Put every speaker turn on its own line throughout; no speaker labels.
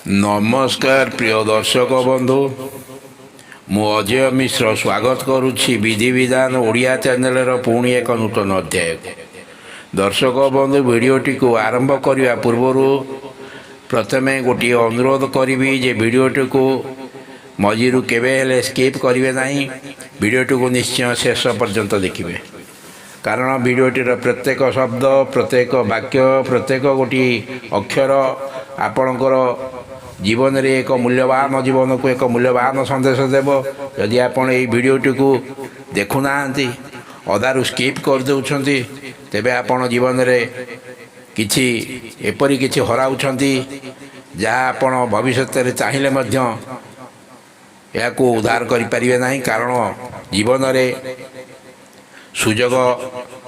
नमस्कार प्रिय दर्शक बंधु मु अजय मिश्र स्वागत करुच्ची विधि विधान ओडिया चैनल पुणी एक नूतन अध्याय दर्शक बंधु भिडटी को आरंभ करने पूर्व प्रथमे गोटे अनुरोध करी जे भिडटी को मझिरु केवे स्किप करेंगे ना भिडटी को निश्चय शेष पर्यंत देखिए कारण भिडटीर प्रत्येक शब्द प्रत्येक वाक्य प्रत्येक गोटी अक्षर आपणकर जीवन रे एक मूल्यवान जीवन को एक मूल्यवान संदेश देव यदि आपण ये भिडटी को देखुना अधारू स्किप कर दौरान तेबे आपण जीवन रे किछि एपरी किछि हराउछंती जहाँ आपण भविष्य में चाहिए या उद्धार करें ना कारण जीवन रे सुजोग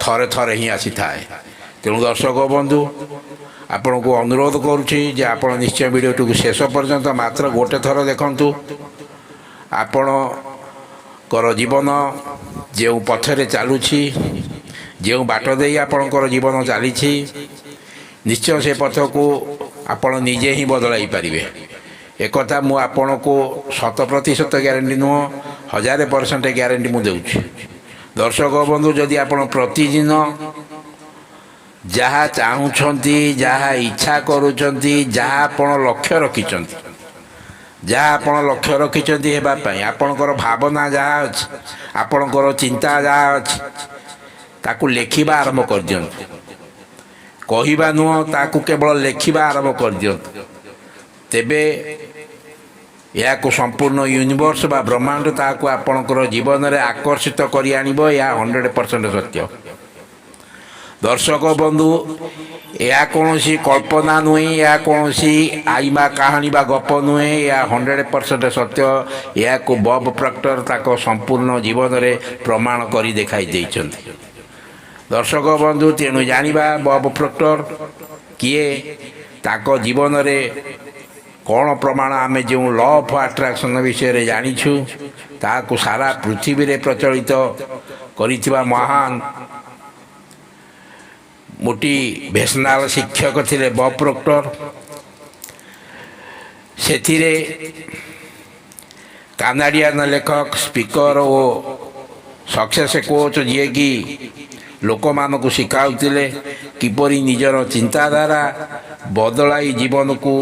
थरे थरे ही आसी थाए। तेणु दर्शक बंधु आपण को अनुरोध करुच्ची जे आपण निश्चय भिडटी को शेष पर्यंत मात्र गोटे थर देखंतु आपणकर जीवन जो पथरे चलुछि जो बाट दे आपणकर जीवन चली निश्चय से पथ को आपण निजे ही बदलाई पारिबे। एक मु आपण को 100% ग्यारंटी नुह 1000% ग्यारंटी मु देउछि। दर्शक बंधु जदि आपण प्रतिदिन जहाँ चाहूँगी जहाँ इच्छा करुँच जहाँ आपण लक्ष्य रखिंट जहाँ आपण लक्ष्य रखिंट होगापी आपणकर भावना जहाँ अच्छी आपणकर चिंता जहाँ अच्छी ताकू लेखिबा आरंभ कर दियंतु कहवा नुह ताकू केवल लेखिबा आरंभ कर दियंतु तेबे या को संपूर्ण यूनिवर्स बा ब्रह्मांड ताकू आपणकर जीवन में आकर्षित करी आनिबो या 100% सत्य। दर्शक बंधु यह कौन सी कल्पना नुहे या कौन सी आईमा कहानी बा गप नुहे या 100% सत्य या को बब प्रॉक्टर ताक संपूर्ण जीवन में प्रमाण करी देखाई देइछन्ति। दर्शक बंधु तेणु जानिबा बब प्रॉक्टर किए ताक जीवन में कौन प्रमाण आमे जो लॉ ऑफ अट्रैक्शन विषय जानिछु ताकू सारा पृथ्वी रे प्रचलित करिथिबा महान मोटिवेशनल शिक्षक थे बब प्रॉक्टर से कानाडियन लेखक स्पीकर और सक्सेस कोच जी कि लोक मान को शिखाउतिले किपरि निजर चिंताधारा बदलाई जीवन को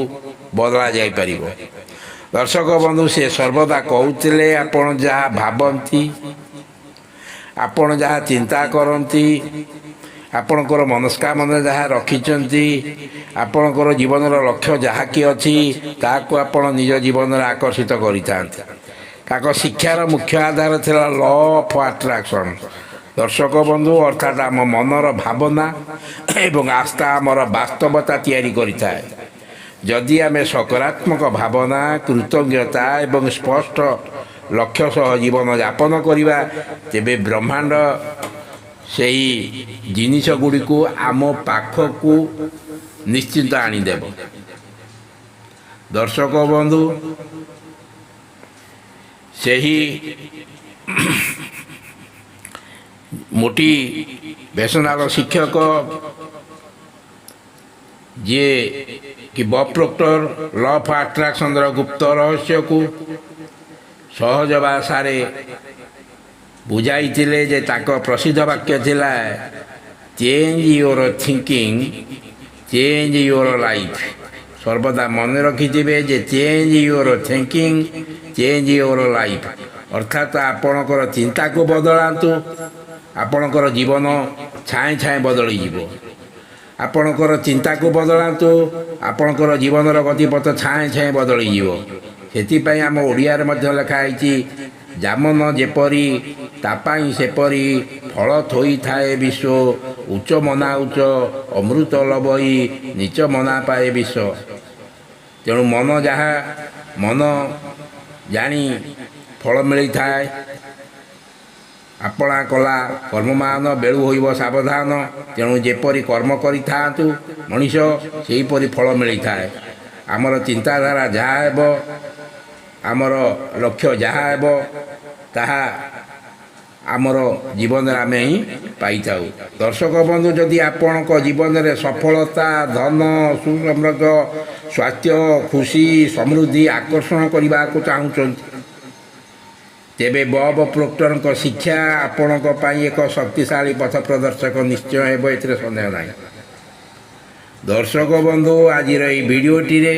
बदला जाई परिबो। दर्शक बंधु से सर्वदा कहते आपण जहाँ भावती आपण जहाँ चिंता करती आपणकर मनस्कामना जहाँ रखिंट आपणकर जीवन लक्ष्य जहाँ कि अच्छी ताकू आपण निज जीवन में आकर्षित कर शिक्षार मुख्य आधार थिला लॉ ऑफ अट्रैक्शन। दर्शक बंधु अर्थात आम मनर भावना एवं आस्था आमर वास्तवता तैयारी करिथाए। जदि आमे सकारात्मक भावना कृतज्ञता एवं स्पष्ट लक्ष्य सह जीवन यापन करिबा तेबे ब्रह्मांड से ही जिनिस गुड़ी को आम पाखकू निश्चिंत आनीदेव। दर्शक बंधु से ही मोटिवेशनल शिक्षक जे कि बब प्रॉक्टर लॉ ऑफ अट्रैक्शन गुप्त रहस्य को सहज भाषा बुझाई जे ताक प्रसिद्ध वाक्य थिला change your thinking change your life. सर्वदा मन रखिथिबे जे change your thinking change your life अर्थात आपणकर चिंता को बदलांतु आपणकर जीवन छाए छाए बदली जीवो। आपणकर चिंता को बदलांतु आपणकर जीवन गतिपथ छाए छाए बदली जीवो। सेतिपई आम ओडिया रे मध्य लिखाई जामन जेपरी तापाई सेपरी फल थोई थाए विश्व उच्च मना उच्च अमृत लबई नीच मना पाए विश्व। तेणु मन जहाँ मन जानी फल मिली थाए आपणा कला कर्ममान बेलू होइब सावधान। तेणु जेपरी कर्म करि थांतु मनीष सेहीपरि फल मिली थाए। आमर चिंताधारा जहाँ हेब आमर लक्ष्य जहाँ हेब ताहा ଆମର ଜୀବନରେ ଆମେ ହିଁ ପାଇଥାଉ। ଦର୍ଶକ ବନ୍ଧୁ, ଯଦି ଆପଣଙ୍କ ଜୀବନରେ ସଫଳତା, ଧନ, ସୁସମ୍ପର୍କ, ସ୍ୱାସ୍ଥ୍ୟ, ଖୁସି, ସମୃଦ୍ଧି ଆକର୍ଷଣ କରିବାକୁ ଚାହୁଁଛନ୍ତି, ତେବେ ବବ୍ ପ୍ରୋକ୍ଟରଙ୍କ ଶିକ୍ଷା ଆପଣଙ୍କ ପାଇଁ ଏକ ଶକ୍ତିଶାଳୀ ପଥ ପ୍ରଦର୍ଶକ ନିଶ୍ଚୟ ହେବ, ଏଥିରେ ସନ୍ଦେହ ନାହିଁ। ଦର୍ଶକ ବନ୍ଧୁ, ଆଜିର ଏହି ଭିଡ଼ିଓଟିରେ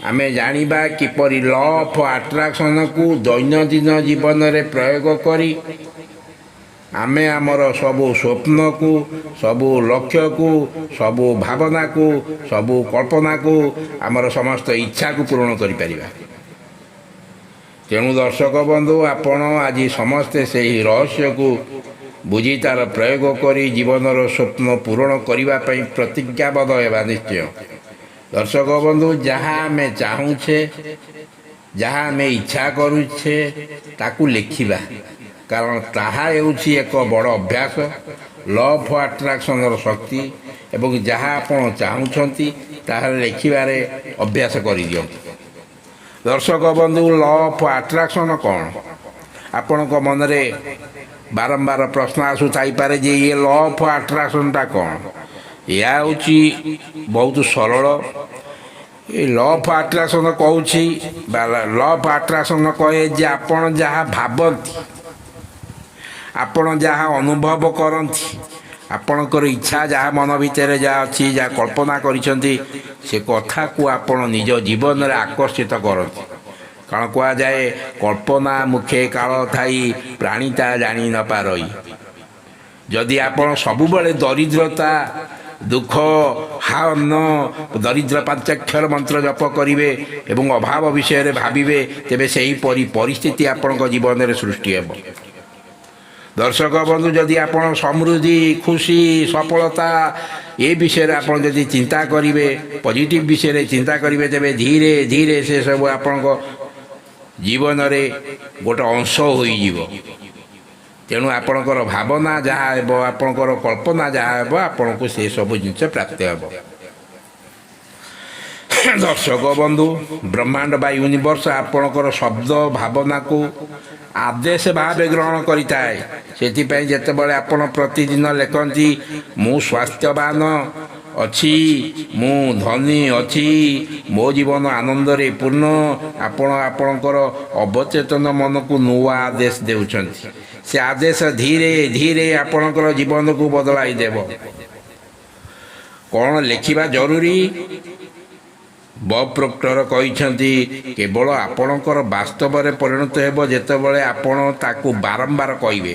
ଆମେ ଜାଣିବା କିପରି ଲ ଅଫ୍ ଆଟ୍ରାକ୍ସନକୁ ଦୈନନ୍ଦିନ ଜୀବନରେ ପ୍ରୟୋଗ କରି ଆମେ ଆମର ସବୁ ସ୍ୱପ୍ନକୁ, ସବୁ ଲକ୍ଷ୍ୟକୁ, ସବୁ ଭାବନାକୁ, ସବୁ କଳ୍ପନାକୁ, ଆମର ସମସ୍ତ ଇଚ୍ଛାକୁ ପୂରଣ କରିପାରିବା। ତେଣୁ ଦର୍ଶକ ବନ୍ଧୁ, ଆପଣ ଆଜି ସମସ୍ତେ ସେହି ରହସ୍ୟକୁ ବୁଝି ତା'ର ପ୍ରୟୋଗ କରି ଜୀବନର ସ୍ୱପ୍ନ ପୂରଣ କରିବା ପାଇଁ ପ୍ରତିଜ୍ଞାବଦ୍ଧ ହେବା ନିଶ୍ଚୟ। ଦର୍ଶକ ବନ୍ଧୁ, ଯାହା ଆମେ ଚାହୁଁଛେ, ଯାହା ଆମେ ଇଚ୍ଛା କରୁଛେ, ତାକୁ ଲେଖିବା, କାରଣ ତାହା ହେଉଛି ଏକ ବଡ଼ ଅଭ୍ୟାସ। ଲ ଅଫ୍ ଆଟ୍ରାକ୍ସନର ଶକ୍ତି। ଏବଂ ଯାହା ଆପଣ ଚାହୁଁଛନ୍ତି ତାହା ଲେଖିବାରେ ଅଭ୍ୟାସ କରିଦିଅନ୍ତୁ। ଦର୍ଶକ ବନ୍ଧୁ, ଲ ଅଫ୍ ଆଟ୍ରାକ୍ସନ୍ କ'ଣ? ଆପଣଙ୍କ ମନରେ ବାରମ୍ବାର ପ୍ରଶ୍ନ ଆସୁଥାଇପାରେ ଯେ ଇଏ ଲ ଅଫ୍ ଆଟ୍ରାକ୍ସନ୍ଟା କ'ଣ? ଏହା ହେଉଛି ବହୁତ ସରଳ। ଏ ଲ ଅଫ୍ ଆଟ୍ରାକ୍ସନ୍ କହୁଛି ବା ଲ ଅଫ୍ ଆଟ୍ରାକ୍ସନ୍ କହେ ଯେ ଆପଣ ଯାହା ଭାବନ୍ତି, ଆପଣ ଯାହା ଅନୁଭବ କରନ୍ତି, ଆପଣଙ୍କର ଇଚ୍ଛା ଯାହା ମନ ଭିତରେ ଯାହା ଅଛି, ଯାହା କଳ୍ପନା କରିଛନ୍ତି, ସେ କଥାକୁ ଆପଣ ନିଜ ଜୀବନରେ ଆକର୍ଷିତ କରନ୍ତି। କାରଣ କୁହାଯାଏ, କଳ୍ପନା ମୁଖେ କାଳ ଥାଇ ପ୍ରାଣୀ ତା ଜାଣି ନ ପାରଇ। ଯଦି ଆପଣ ସବୁବେଳେ ଦରିଦ୍ରତା, ଦୁଃଖ, ହାନ, ଦରିଦ୍ର ପାଞ୍ଚାକ୍ଷର ମନ୍ତ୍ର ଜପ କରିବେ ଏବଂ ଅଭାବ ବିଷୟରେ ଭାବିବେ, ତେବେ ସେହିପରି ପରିସ୍ଥିତି ଆପଣଙ୍କ ଜୀବନରେ ସୃଷ୍ଟି ହେବ। ଦର୍ଶକ ବନ୍ଧୁ, ଯଦି ଆପଣ ସମୃଦ୍ଧି, ଖୁସି, ସଫଳତା ଏ ବିଷୟରେ ଆପଣ ଯଦି ଚିନ୍ତା କରିବେ, ପଜିଟିଭ୍ ବିଷୟରେ ଚିନ୍ତା କରିବେ, ତେବେ ଧୀରେ ଧୀରେ ସେସବୁ ଆପଣଙ୍କ ଜୀବନରେ ଗୋଟେ ଅଂଶ ହୋଇଯିବ। ତେଣୁ ଆପଣଙ୍କର ଭାବନା ଯାହା ହେବ, ଆପଣଙ୍କର କଳ୍ପନା ଯାହା ହେବ, ଆପଣଙ୍କୁ ସେସବୁ ଜିନିଷ ପ୍ରାପ୍ତ ହେବ। ଦର୍ଶକ ବନ୍ଧୁ, ବ୍ରହ୍ମାଣ୍ଡ ବା ୟୁନିଭର୍ସ ଆପଣଙ୍କର ଶବ୍ଦ, ଭାବନାକୁ ଆଦେଶ ଭାବେ ଗ୍ରହଣ କରିଥାଏ। ସେଥିପାଇଁ ଯେତେବେଳେ ଆପଣ ପ୍ରତିଦିନ ଲେଖନ୍ତି, ମୁଁ ସ୍ୱାସ୍ଥ୍ୟବାନ ଅଛି, ମୁଁ ଧନୀ ଅଛି, ମୋ ଜୀବନ ଆନନ୍ଦରେ ପୂର୍ଣ୍ଣ, ଆପଣ ଆପଣଙ୍କର ଅବଚେତନ ମନକୁ ନୂଆ ଆଦେଶ ଦେଉଛନ୍ତି। ସେ ଆଦେଶ ଧୀରେ ଧୀରେ ଆପଣଙ୍କର ଜୀବନକୁ ବଦଳାଇ ଦେବ। କ'ଣ ଲେଖିବା ଜରୁରୀ? ବବ୍ ପ୍ରୋକ୍ଟର କହିଛନ୍ତି, କେବଳ ଆପଣଙ୍କର ବାସ୍ତବରେ ପରିଣତ ହେବ ଯେତେବେଳେ ଆପଣ ତାକୁ ବାରମ୍ବାର କହିବେ।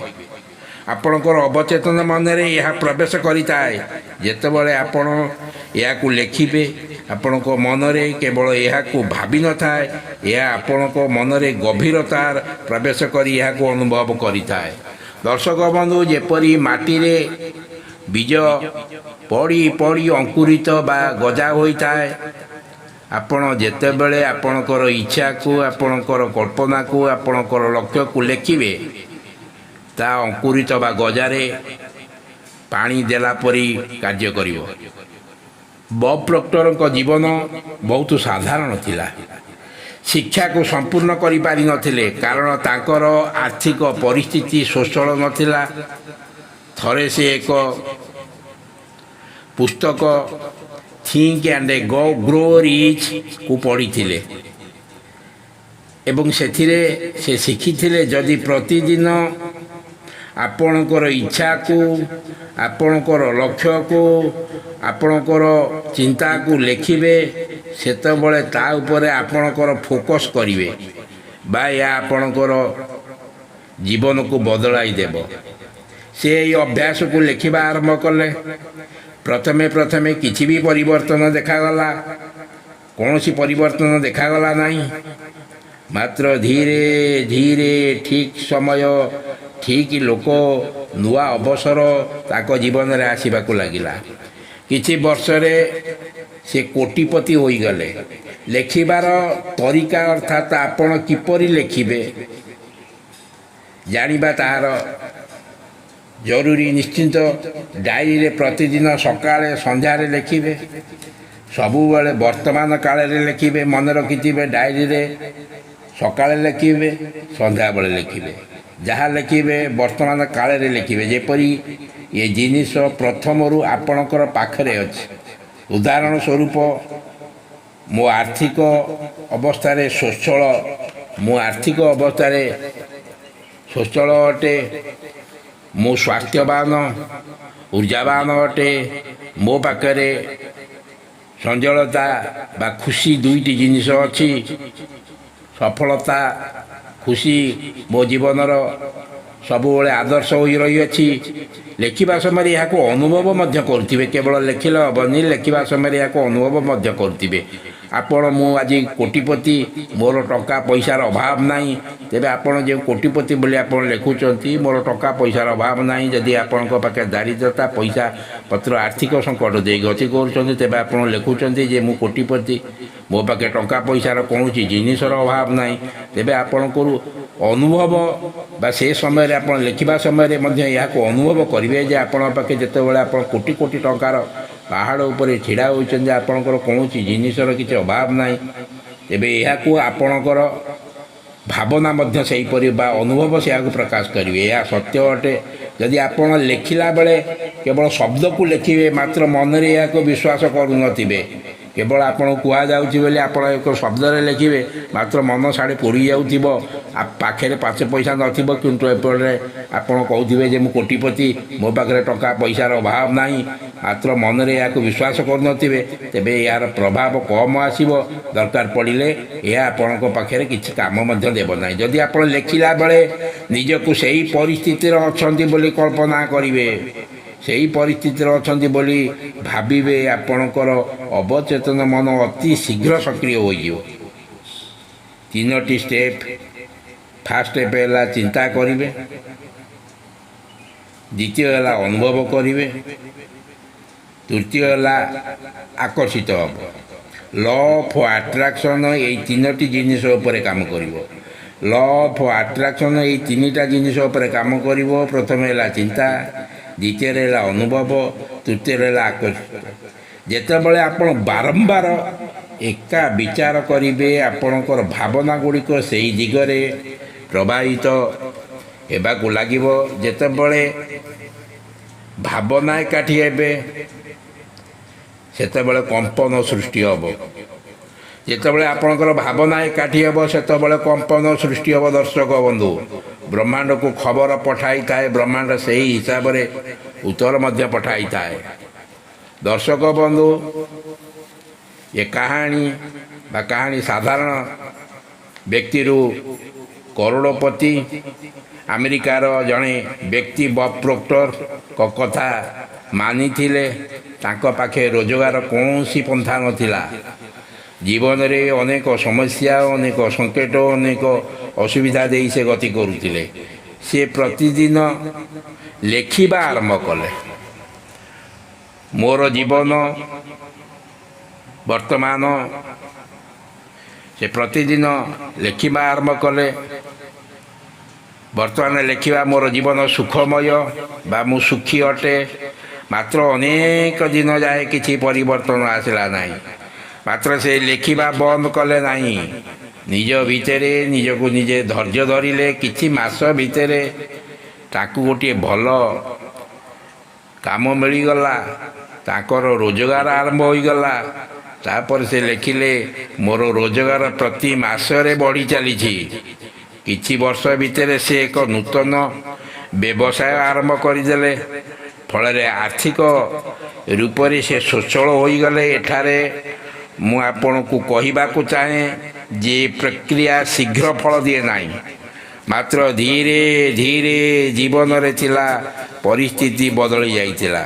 ଆପଣଙ୍କର ଅବଚେତନ ମନରେ ଏହା ପ୍ରବେଶ କରିଥାଏ। ଯେତେବେଳେ ଆପଣ ଏହାକୁ ଲେଖିବେ, ଆପଣଙ୍କ ମନରେ କେବଳ ଏହାକୁ ଭାବିନଥାଏ, ଏହା ଆପଣଙ୍କ ମନରେ ଗଭୀରତାର ପ୍ରବେଶ କରି ଏହାକୁ ଅନୁଭବ କରିଥାଏ। ଦର୍ଶକ ବନ୍ଧୁ, ଯେପରି ମାଟିରେ ବୀଜ ପଡ଼ି ପଡ଼ି ଅଙ୍କୁରିତ ବା ଗଜା ହୋଇଥାଏ, ଆପଣ ଯେତେବେଳେ ଆପଣଙ୍କର ଇଚ୍ଛାକୁ, ଆପଣଙ୍କର କଳ୍ପନାକୁ, ଆପଣଙ୍କର ଲକ୍ଷ୍ୟକୁ ଲେଖିବେ, ତା ଅଙ୍କୁରିତ ବା ଗଜାରେ ପାଣି ଦେଲା ପରି କାର୍ଯ୍ୟ କରିବ। ବବ୍ ପ୍ରୋକ୍ଟରଙ୍କ ଜୀବନ ବହୁତ ସାଧାରଣ ଥିଲା। ଶିକ୍ଷାକୁ ସମ୍ପୂର୍ଣ୍ଣ କରିପାରିନଥିଲେ କାରଣ ତାଙ୍କର ଆର୍ଥିକ ପରିସ୍ଥିତି ସ୍ୱଚ୍ଛଳ ନଥିଲା। ଥରେ ସେ ଏକ ପୁସ୍ତକ ଥିଙ୍କ ଆଣ୍ଡ ଗ୍ରୋ ରିଚ୍କୁ ପଢ଼ିଥିଲେ ଏବଂ ସେଥିରେ ସେ ଶିଖିଥିଲେ, ଯଦି ପ୍ରତିଦିନ ଆପଣଙ୍କର ଇଚ୍ଛାକୁ, ଆପଣଙ୍କର ଲକ୍ଷ୍ୟକୁ, ଆପଣଙ୍କର ଚିନ୍ତାକୁ ଲେଖିବେ, ସେତେବେଳେ ତା ଉପରେ ଆପଣଙ୍କର ଫୋକସ୍ କରିବେ ବା ଏହା ଆପଣଙ୍କର ଜୀବନକୁ ବଦଳାଇ ଦେବ। ସେ ଏହି ଅଭ୍ୟାସକୁ ଲେଖିବା ଆରମ୍ଭ କଲେ। ପ୍ରଥମେ ପ୍ରଥମେ କିଛି ବି ପରିବର୍ତ୍ତନ ଦେଖାଗଲା, କୌଣସି ପରିବର୍ତ୍ତନ ଦେଖାଗଲା ନାହିଁ। ମାତ୍ର ଧୀରେ ଧୀରେ ଠିକ୍ ସମୟ, ଠିକ୍ ଲୋକ, ନୂଆ ଅବସର ତାଙ୍କ ଜୀବନରେ ଆସିବାକୁ ଲାଗିଲା। କିଛି ବର୍ଷରେ ସେ କୋଟିପତି ହୋଇଗଲେ। ଲେଖିବାର ତରିକା, ଅର୍ଥାତ୍ ଆପଣ କିପରି ଲେଖିବେ ଜାଣିବା ତାହାର ଜରୁରୀ। ନିଶ୍ଚିନ୍ତ ଡାଏରୀରେ ପ୍ରତିଦିନ ସକାଳେ, ସନ୍ଧ୍ୟାରେ ଲେଖିବେ। ସବୁବେଳେ ବର୍ତ୍ତମାନ କାଳରେ ଲେଖିବେ। ମନେ ରଖିଥିବେ, ଡାଏରୀରେ ସକାଳେ ଲେଖିବେ, ସନ୍ଧ୍ୟାବେଳେ ଲେଖିବେ। ଯାହା ଲେଖିବେ ବର୍ତ୍ତମାନ କାଳରେ ଲେଖିବେ, ଯେପରି ଏ ଜିନିଷ ପ୍ରଥମରୁ ଆପଣଙ୍କର ପାଖରେ ଅଛି। ଉଦାହରଣ ସ୍ୱରୂପ, ମୋ ଆର୍ଥିକ ଅବସ୍ଥାରେ ସ୍ୱଚ୍ଛଳ, ମୁଁ ଆର୍ଥିକ ଅବସ୍ଥାରେ ସ୍ୱଚ୍ଛଳ ଅଟେ, ମୁଁ ସ୍ୱାସ୍ଥ୍ୟବାନ ଉର୍ଜାବାନ ଅଟେ, ମୋ ପାଖରେ ସଂଯଳତା ବା ଖୁସି ଦୁଇଟି ଜିନିଷ ଅଛି। ସଫଳତା ଖୁସି ମୋ ଜୀବନର ସବୁବେଳେ ଆଦର୍ଶ ହୋଇ ରହିଅଛି। ଲେଖିବା ସମୟରେ ଏହାକୁ ଅନୁଭବ ମଧ୍ୟ କରୁଥିବେ, କେବଳ ଲେଖିଲେ ହେବନି, ଲେଖିବା ସମୟରେ ଏହାକୁ ଅନୁଭବ ମଧ୍ୟ କରୁଥିବେ। ଆପଣ ମୁଁ ଆଜି କୋଟିପତି, ମୋର ଟଙ୍କା ପଇସାର ଅଭାବ ନାହିଁ, ତେବେ ଆପଣ ଯେଉଁ କୋଟିପତି ବୋଲି ଆପଣ ଲେଖୁଛନ୍ତି, ମୋର ଟଙ୍କା ପଇସାର ଅଭାବ ନାହିଁ, ଯଦି ଆପଣଙ୍କ ପାଖରେ ଦାରିଦ୍ରତା ପଇସା ପତ୍ର ଆର୍ଥିକ ସଙ୍କଟ ଦେଇ ଗତି କରୁଛନ୍ତି, ତେବେ ଆପଣ ଲେଖୁଛନ୍ତି ଯେ ମୁଁ କୋଟିପତି, ମୋ ପାଖେ ଟଙ୍କା ପଇସାର କୌଣସି ଜିନିଷର ଅଭାବ ନାହିଁ, ତେବେ ଆପଣଙ୍କର ଅନୁଭବ ବା ସେ ସମୟରେ ଆପଣ ଲେଖିବା ସମୟରେ ମଧ୍ୟ ଏହାକୁ ଅନୁଭବ କରିବେ ଯେ ଆପଣଙ୍କ ପାଖେ ଯେତେବେଳେ ଆପଣ କୋଟି କୋଟି ଟଙ୍କାର ପାହାଡ଼ ଉପରେ ଛିଡ଼ା ହୋଇଛନ୍ତି, ଆପଣଙ୍କର କୌଣସି ଜିନିଷର କିଛି ଅଭାବ ନାହିଁ, ତେବେ ଏହାକୁ ଆପଣଙ୍କର ଭାବନା ମଧ୍ୟ ସେହିପରି ବା ଅନୁଭବ ସେହାକୁ ପ୍ରକାଶ କରିବେ। ଏହା ସତ୍ୟ ଅଟେ। ଯଦି ଆପଣ ଲେଖିଲା ବେଳେ କେବଳ ଶବ୍ଦକୁ ଲେଖିବେ, ମାତ୍ର ମନରେ ଏହାକୁ ବିଶ୍ୱାସ କରୁନଥିବେ, କେବଳ ଆପଣଙ୍କୁ କୁହାଯାଉଛି ବୋଲି ଆପଣ ଏକ ଶବ୍ଦରେ ଲେଖିବେ, ମାତ୍ର ମନ ସାଡ଼େ ପୋଡ଼ି ଯାଉଥିବ, ପାଖରେ 5 ପଇସା ନଥିବ, କିନ୍ତୁ ଏପଟେ ଆପଣ କହୁଥିବେ ଯେ ମୁଁ କୋଟିପତି, ମୋ ପାଖରେ ଟଙ୍କା ପଇସାର ଅଭାବ ନାହିଁ, ମାତ୍ର ମନରେ ଏହାକୁ ବିଶ୍ୱାସ କରୁନଥିବେ, ତେବେ ଏହାର ପ୍ରଭାବ କମ୍ ଆସିବ। ଦରକାର ପଡ଼ିଲେ ଏହା ଆପଣଙ୍କ ପାଖରେ କିଛି କାମ ମଧ୍ୟ ଦେବ ନାହିଁ। ଯଦି ଆପଣ ଲେଖିଲା ବେଳେ ନିଜକୁ ସେହି ପରିସ୍ଥିତିରେ ଅଛନ୍ତି ବୋଲି କଳ୍ପନା କରିବେ, ସେହି ପରିସ୍ଥିତିରେ ଅଛନ୍ତି ବୋଲି ଭାବିବେ, ଆପଣଙ୍କର ଅବଚେତନ ମନ ଅତି ଶୀଘ୍ର ସକ୍ରିୟ ହୋଇଯିବ। 3ଟି ଷ୍ଟେପ୍। ଫାର୍ଷ୍ଟ ଷ୍ଟେପ୍ ହେଲା ଚିନ୍ତା କରିବେ, ଦ୍ୱିତୀୟ ହେଲା ଅନୁଭବ କରିବେ, ତୃତୀୟ ହେଲା ଆକର୍ଷିତ ହେବ। ଲ ଅଫ୍ ଆଟ୍ରାକ୍ସନ୍ ଏହି 3ଟି ଜିନିଷ ଉପରେ କାମ କରିବ। ଲ ଅଫ୍ ଆଟ୍ରାକ୍ସନ୍ ଏହି 3ଟା ଜିନିଷ ଉପରେ କାମ କରିବ। ପ୍ରଥମେ ହେଲା ଚିନ୍ତା, ଦ୍ୱିତୀୟରେ ହେଲା ଅନୁଭବ, ତୃତୀୟରେ ହେଲା ଆକର୍ଷିତ। ଯେତେବେଳେ ଆପଣ ବାରମ୍ବାର ଏକା ବିଚାର କରିବେ, ଆପଣଙ୍କର ଭାବନା ଗୁଡ଼ିକ ସେହି ଦିଗରେ ପ୍ରବାହିତ ହେବାକୁ ଲାଗିବ। ଯେତେବେଳେ ଭାବନା ଏକାଠି ହେବେ, ସେତେବେଳେ କମ୍ପନ ସୃଷ୍ଟି ହେବ। ଯେତେବେଳେ ଆପଣଙ୍କର ଭାବନା ଏକାଠି ହେବ, ସେତେବେଳେ କମ୍ପନ ସୃଷ୍ଟି ହେବ। ଦର୍ଶକ ବନ୍ଧୁ, ବ୍ରହ୍ମାଣ୍ଡକୁ ଖବର ପଠାଇଥାଏ, ବ୍ରହ୍ମାଣ୍ଡ ସେହି ହିସାବରେ ଉତ୍ତର ମଧ୍ୟ ପଠାଇଥାଏ। ଦର୍ଶକ ବନ୍ଧୁ, ଏ କାହାଣୀ ସାଧାରଣ ବ୍ୟକ୍ତିରୁ କରୋଡ଼ପତି ଆମେରିକାର ଜଣେ ବ୍ୟକ୍ତି ବବ୍ ପ୍ରୋକ୍ଟରଙ୍କ କଥା ମାନିଥିଲେ। ତାଙ୍କ ପାଖେ ରୋଜଗାର କୌଣସି ପନ୍ଥା ନଥିଲା। ଜୀବନରେ ଅନେକ ସମସ୍ୟା, ଅନେକ ସଙ୍କଟ, ଅନେକ ଅସୁବିଧା ଦେଇ ସେ ଗତି କରୁଥିଲେ। ସେ ପ୍ରତିଦିନ ଲେଖିବା ଆରମ୍ଭ କଲେ। ମୋର ଜୀବନ ବର୍ତ୍ତମାନ, ସେ ପ୍ରତିଦିନ ଲେଖିବା ଆରମ୍ଭ କଲେ। ବର୍ତ୍ତମାନ ଲେଖିବା ମୋର ଜୀବନ ସୁଖମୟ ବା ମୁଁ ସୁଖୀ ଅଟେ। ମାତ୍ର ଅନେକ ଦିନ ଯାଏ କିଛି ପରିବର୍ତ୍ତନ ଆସିଲା ନାହିଁ। ମାତ୍ର ସେ ଲେଖିବା ବନ୍ଦ କଲେ ନାହିଁ। ନିଜ ଭିତରେ ନିଜକୁ ନିଜେ ଧୈର୍ଯ୍ୟ ଧରିଲେ। କିଛି ମାସ ଭିତରେ ତାକୁ ଗୋଟିଏ ଭଲ କାମ ମିଳିଗଲା। ତାଙ୍କର ରୋଜଗାର ଆରମ୍ଭ ହୋଇଗଲା। ତାପରେ ସେ ଲେଖିଲେ, ମୋର ରୋଜଗାର ପ୍ରତି ମାସରେ ବଢ଼ି ଚାଲିଛି। କିଛି ବର୍ଷ ଭିତରେ ସେ ଏକ ନୂତନ ବ୍ୟବସାୟ ଆରମ୍ଭ କରିଦେଲେ। ଫଳରେ ଆର୍ଥିକ ରୂପରେ ସେ ସ୍ୱଚ୍ଛଳ ହୋଇଗଲେ। ଏଠାରେ ମୁଁ ଆପଣଙ୍କୁ କହିବାକୁ ଚାହେଁ ଯେ ପ୍ରକ୍ରିୟା ଶୀଘ୍ର ଫଳ ଦିଏ ନାହିଁ, ମାତ୍ର ଧୀରେ ଧୀରେ ଜୀବନରେ ଥିଲା ପରିସ୍ଥିତି ବଦଳି ଯାଇଥିଲା।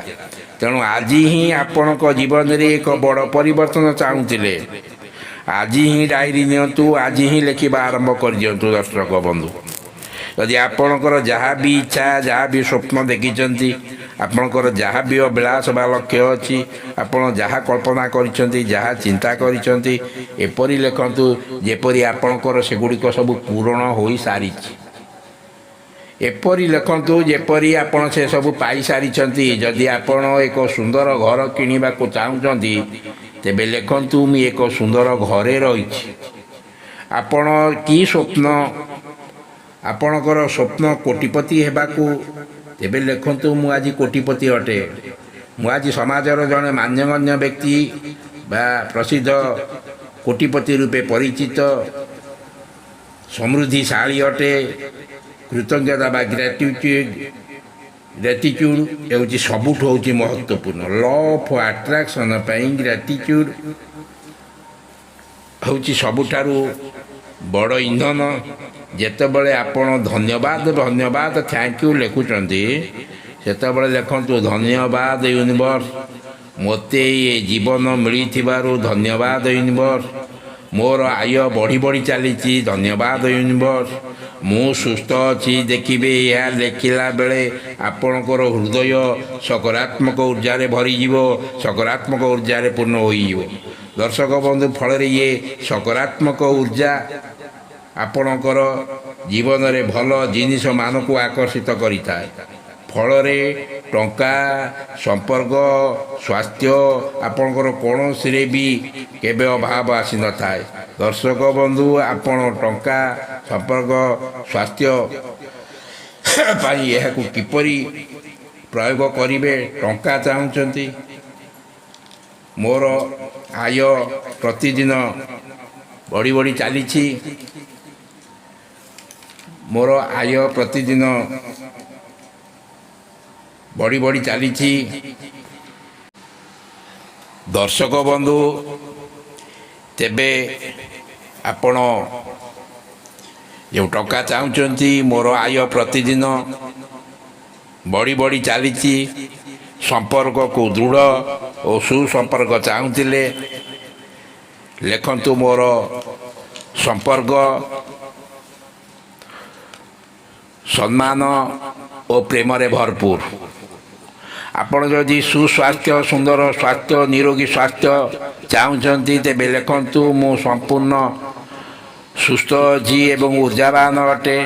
ତେଣୁ ଆଜି ହିଁ ଆପଣଙ୍କ ଜୀବନରେ ଏକ ବଡ଼ ପରିବର୍ତ୍ତନ ଚାହୁଁଥିଲେ, ଆଜି ହିଁ ଡାଏରୀ ନିଅନ୍ତୁ, ଆଜି ହିଁ ଲେଖିବା ଆରମ୍ଭ କରିଦିଅନ୍ତୁ। ଦର୍ଶକ ବନ୍ଧୁ, ଯଦି ଆପଣଙ୍କର ଯାହା ବି ଇଚ୍ଛା, ଯାହା ବି ସ୍ୱପ୍ନ ଦେଖିଛନ୍ତି, ଆପଣଙ୍କର ଯାହା ବି ଅଭିଳାଷ ବା ଲକ୍ଷ୍ୟ ଅଛି, ଆପଣ ଯାହା କଳ୍ପନା କରିଛନ୍ତି, ଯାହା ଚିନ୍ତା କରିଛନ୍ତି, ଏପରି ଲେଖନ୍ତୁ ଯେପରି ଆପଣଙ୍କର ସେଗୁଡ଼ିକ ସବୁ ପୂରଣ ହୋଇସାରିଛି। ଏପରି ଲେଖନ୍ତୁ ଯେପରି ଆପଣ ସେସବୁ ପାଇସାରିଛନ୍ତି। ଯଦି ଆପଣ ଏକ ସୁନ୍ଦର ଘର କିଣିବାକୁ ଚାହୁଁଛନ୍ତି, ତେବେ ଲେଖନ୍ତୁ ମୁଁ ଏକ ସୁନ୍ଦର ଘରେ ରହିଛି। ଆପଣ କି ସ୍ୱପ୍ନ ଆପଣଙ୍କର ସ୍ୱପ୍ନ କୋଟିପତି ହେବାକୁ, ତେବେ ଲେଖନ୍ତୁ ମୁଁ ଆଜି କୋଟିପତି ଅଟେ। ମୁଁ ଆଜି ସମାଜର ଜଣେ ମାନ୍ୟଗଣ୍ୟ ବ୍ୟକ୍ତି ବା ପ୍ରସିଦ୍ଧ କୋଟିପତି ରୂପେ ପରିଚିତ, ସମୃଦ୍ଧିଶାଳୀ ଅଟେ। କୃତଜ୍ଞତା ବା ଗ୍ରାଟିଚ୍ୟୁଡ଼ ହେଉଛି ସବୁଠୁ ହେଉଛି ମହତ୍ତ୍ୱପୂର୍ଣ୍ଣ। ଲ ଅଫ୍ ଆଟ୍ରାକ୍ସନ୍ ପାଇଁ ଗ୍ରାଟିଚ୍ୟୁଡ଼ ହେଉଛି ସବୁଠାରୁ ବଡ଼ ଇନ୍ଧନ। ଯେତେବେଳେ ଆପଣ ଧନ୍ୟବାଦ ଥ୍ୟାଙ୍କ ୟୁ ଲେଖୁଛନ୍ତି, ସେତେବେଳେ ଲେଖନ୍ତୁ ଧନ୍ୟବାଦ ୟୁନିଭର୍ସ, ମୋତେ ଏ ଜୀବନ ମିଳିଥିବାରୁ ଧନ୍ୟବାଦ ୟୁନିଭର୍ସ। ମୋର ଆୟ ବଢ଼ି ଚାଲିଛି, ଧନ୍ୟବାଦ ୟୁନିଭର୍ସ। ମୁଁ ସୁସ୍ଥ ଅଛି। ଦେଖିବେ, ଏହା ଲେଖିଲା ବେଳେ ଆପଣଙ୍କର ହୃଦୟ ସକାରାତ୍ମକ ଉର୍ଜାରେ ଭରିଯିବ, ସକାରାତ୍ମକ ଉର୍ଜାରେ ପୂର୍ଣ୍ଣ ହୋଇଯିବ। ଦର୍ଶକ ବନ୍ଧୁ, ଫଳରେ ଇଏ ସକାରାତ୍ମକ ଉର୍ଜା ଆପଣଙ୍କର ଜୀବନରେ ଭଲ ଜିନିଷମାନଙ୍କୁ ଆକର୍ଷିତ କରିଥାଏ। ଫଳରେ ଟଙ୍କା, ସମ୍ପର୍କ, ସ୍ୱାସ୍ଥ୍ୟ ଆପଣଙ୍କର କୌଣସିରେ ବି କେବେ ଅଭାବ ଆସିନଥାଏ। ଦର୍ଶକ ବନ୍ଧୁ, ଆପଣ ଟଙ୍କା, ସମ୍ପର୍କ, ସ୍ୱାସ୍ଥ୍ୟ ପାଇଁ ଏହାକୁ କିପରି ପ୍ରୟୋଗ କରିବେ? ଟଙ୍କା ଚାହୁଁଛନ୍ତି, ମୋର ଆୟ ପ୍ରତିଦିନ ବଢ଼ି ଚାଲିଛି, ମୋର ଆୟ ପ୍ରତିଦିନ ବଢ଼ି ଚାଲିଛି। ଦର୍ଶକ ବନ୍ଧୁ, ତେବେ ଆପଣ ଯେଉଁ ଟଙ୍କା ଚାହୁଁଛନ୍ତି, ମୋର ଆୟ ପ୍ରତିଦିନ ବଢ଼ି ଚାଲିଛି, ସମ୍ପର୍କକୁ ଦୃଢ଼ ଓ ସୁସମ୍ପର୍କ ଚାହୁଁଥିଲେ, ଲେଖନ୍ତୁ ମୋର ସମ୍ପର୍କ ସମ୍ମାନ ଓ ପ୍ରେମରେ ଭରପୁର। ଆପଣ ଯଦି ସୁସ୍ୱାସ୍ଥ୍ୟ, ସୁନ୍ଦର ସ୍ୱାସ୍ଥ୍ୟ, ନିରୋଗୀ ସ୍ୱାସ୍ଥ୍ୟ ଚାହୁଁଛନ୍ତି, ତେବେ ଲେଖନ୍ତୁ ମୁଁ ସମ୍ପୂର୍ଣ୍ଣ ସୁସ୍ଥ ଅଛି ଏବଂ ଉର୍ଜାବାନ ଅଟେ।